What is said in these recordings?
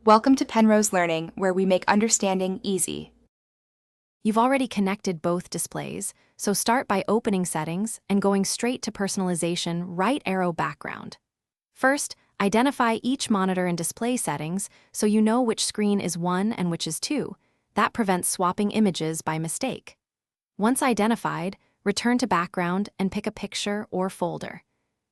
Welcome to Penrose Learning, where we make understanding easy. You've already connected both displays, so start by opening Settings and going straight to Personalization right arrow background. First, identify each monitor and display settings so you know which screen is 1 and which is 2. That prevents swapping images by mistake. Once identified, return to background and pick a picture or folder.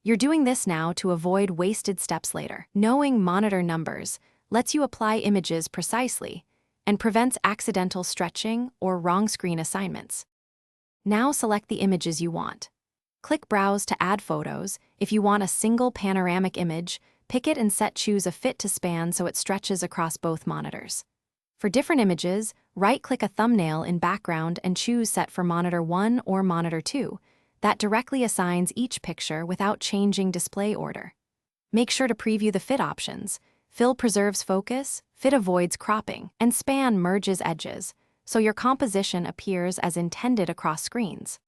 You're doing this now to avoid wasted steps later. Knowing monitor numbers lets you apply images precisely and prevents accidental stretching or wrong screen assignments. Now select the images you want. Click Browse to add photos. If you want a single panoramic image, pick it and set Choose a Fit to Span so it stretches across both monitors. For different images, right-click a thumbnail in background and choose Set for Monitor 1 or Monitor 2. That directly assigns each picture without changing display order. Make sure to preview the fit options. Fill preserves focus, fit avoids cropping, and span merges edges, so your composition appears as intended across screens.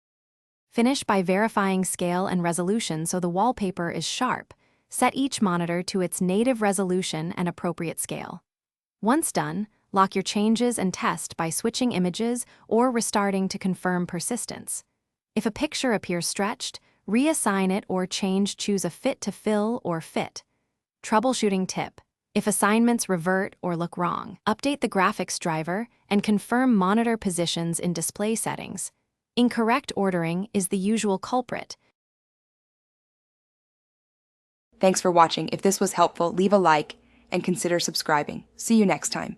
Finish by verifying scale and resolution so the wallpaper is sharp. Set each monitor to its native resolution and appropriate scale. Once done, lock your changes and test by switching images or restarting to confirm persistence. If a picture appears stretched, reassign it or choose a fit to fill or fit. Troubleshooting tip. If assignments revert or look wrong, update the graphics driver and confirm monitor positions in display settings. Incorrect ordering is the usual culprit. Thanks for watching. If this was helpful, leave a like and consider subscribing. See you next time.